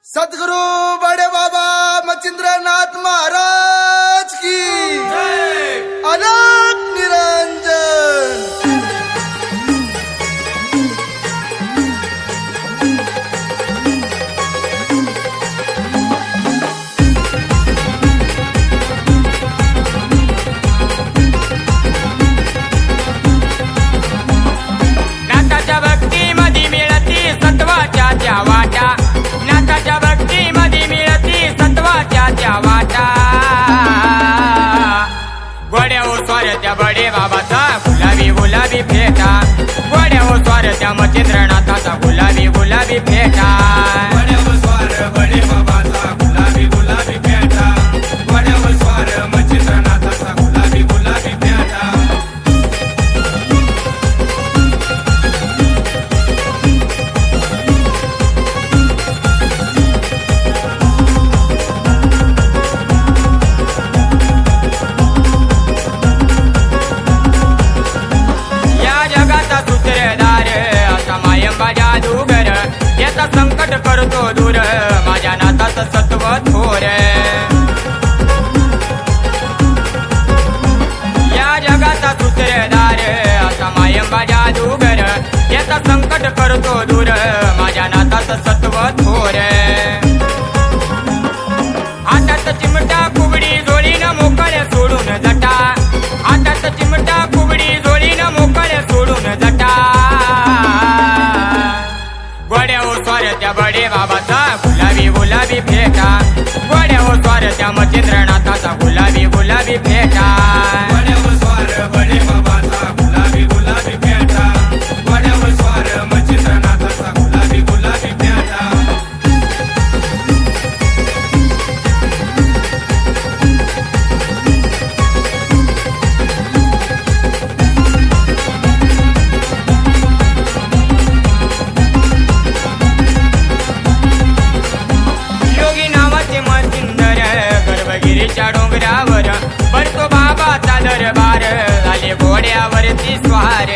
सद्गुरु बड़े बाबा मचिंद्रनाथ महाराज की अनंत निरंजन। नाथाच्या भक्तीमध्ये मिळती सत्वाच्या त्या वाटा, नाथाच्या भक्तीमध्ये मिळती सत्वाच्या त्या वाटा। गोड्या ओ स्वारत्या बडे बाबाचा गुलाबी गुलाबी फेटा, गोड्या ओ स्वारत्या मचिंद्रनाथाचा गुलाबी गुलाबी फेटा। गोड्या ओ स्वार बडे बाबाचा गुलाबी गुलाबी फेटा, गोड्या ओ स्वार मचिंद्रनाथाचा गुलाबी गुलाबी फेटा। या जगाचा सूत्रधार असा मायंबा जादूगर, याचा संकट करतो दूर माझ्या नाथाचं सत्व थोर। या जगाचा सूत्रधार असा मायंबा जादूगर, याचा संकट करतो दूर माझ्या नाथाचं सत्व थोर। हातात चिमटा कुबडी जोडीनं मोकळे सोडून जटा, हातात चिमटा कुबडी जोडीनं मोकळे सोडून जटा। गोड्या ओ स्वारत्या बडे बाबाचा गुलाबी गुलाबी फेटा, गोड्या ओ स्वारत्या मचिंद्रनाथाचा गुलाबी गुलाबी फेटा। गोड्या ओ स्वार बडे बाबाचा गुलाबी गुलाबी फेटा, गोड्या ओ स्वार मचिंद्रनाथाचा गुलाबी गुलाबी फेटा। योगी नावाचे मचिंदर गर्भगिरीच्या डोंगरावर, भरतो बाबाचा दरबार झाले घोड्यावरती स्वार।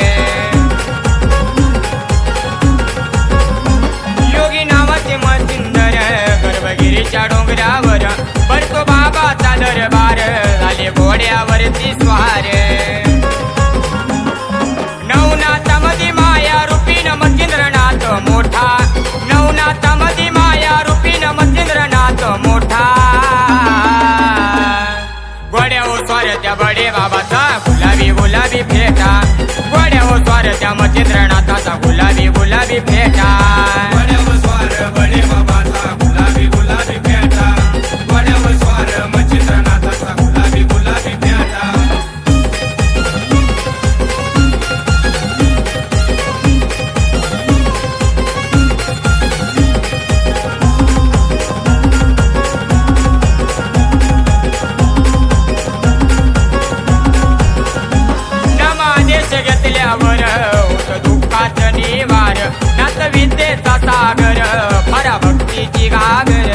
योगी नावाचे मचिंदर गर्भगिरीच्या डोंगरावर, भरतो बाबाचा दरबार झाले घोड्यावरती स्वार। नवनाथामध्ये माया रूपीन मचिंद्रनाथ मोठा, नवनाथामध्ये माया रूपीन मचिंद्रनाथ मोठा। गोड्या ओ स्वारत्या बडे बाबाचा गुलाबी गुलाबी फेटा, गोड्या ओ स्वारत्या मचिंद्रनाथाचा गुलाबी गुलाबी फेटा। गोड्या ओ स्वार बडे बाबाचा गुलाबी गुलाबी फेटा, गोड्या ओ स्वार मचिंद्रनाथाचा गुलाबी गुलाबी फेटा। नमादेश घेतल्यावर होत दुःखाच निवार, नाथ विद्येचा सागर फरा भक्तीची घागर।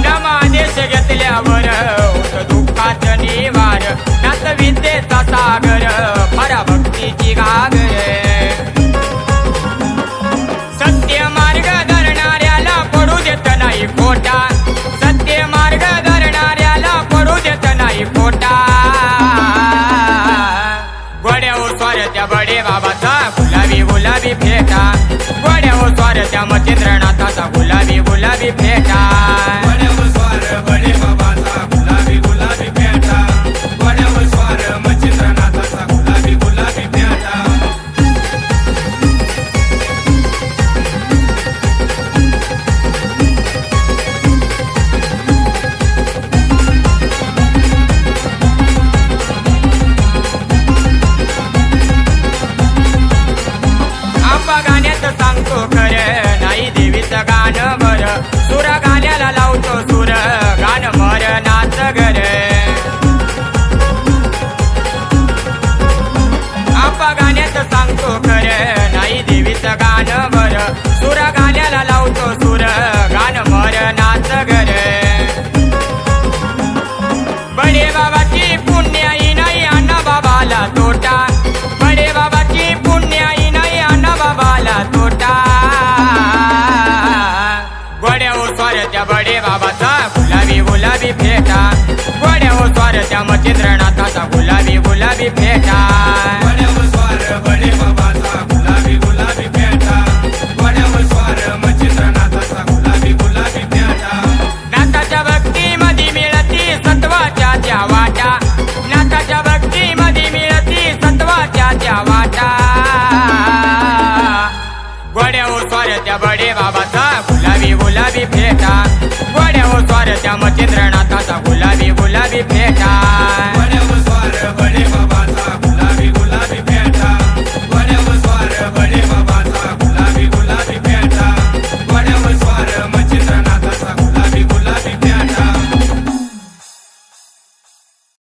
नमादेश घेतल्यावर होत दुःखाच निवार, नाथ विद्येचा सागर फरा भक्तीची घागर। सत्य मार्ग धरणाऱ्याला पडू देत नाही खोटा, सत्य मार्ग धरणाऱ्याला पडू देत नाही खोटा। गोड्या ओ स्वारत्या बडे बाबाचा गुलाबी गुलाबी फेटा, गोड्या ओ स्वारत्या मचिंद्रनाथाचा गुलाबी गुलाबी फेटा। गोड्या ओ स्वार बडे बाबाचा गुलाबी गुलाबी फेटा, गोड्या ओ स्वार मचिंद्रनाथाचा गुलाबी गुलाबी फेटा। आंबा गाण्यात सांगतो खरं नाही देवीचं गाणं बरं, सुरा गाण्याला लावतो सुर गाण मर नाच घर। आंबा गाण्यात सांगतो खरं नाही देवीचं गाणं बरं, सुरा गाण्याला लावतो सुर गाण मर नाच घर। बडे बाबाची पुण्याई नाही अण्णा बाबाला तोटा, बडे बाबाची पुण्याई नाही अण्णा बाबाला तोटा। मच्छिंद्रनाथाचा गुलाबी गुलाबी फेटा वड्यावर स्वार बडे बाबाचा गुलाबी गुलाबी पेटा वड्यावर स्वार मच्छिंद्रनाथाचा गुलाबी गुलाबी पेटा नाथाच्या भक्तीमध्ये मिळती सत्वाच्या त्या वाटा नाथाच्या भक्तीमध्ये मिळती सत्वाच्या त्या वाटा गोड्यावर स्वारच्या बडे बाबाचा गुलाबी गुलाबी फेटा गोड्यावर स्वारच्या मच्छिंद्रनाथाचा गुलाबी गुलाबी फेटा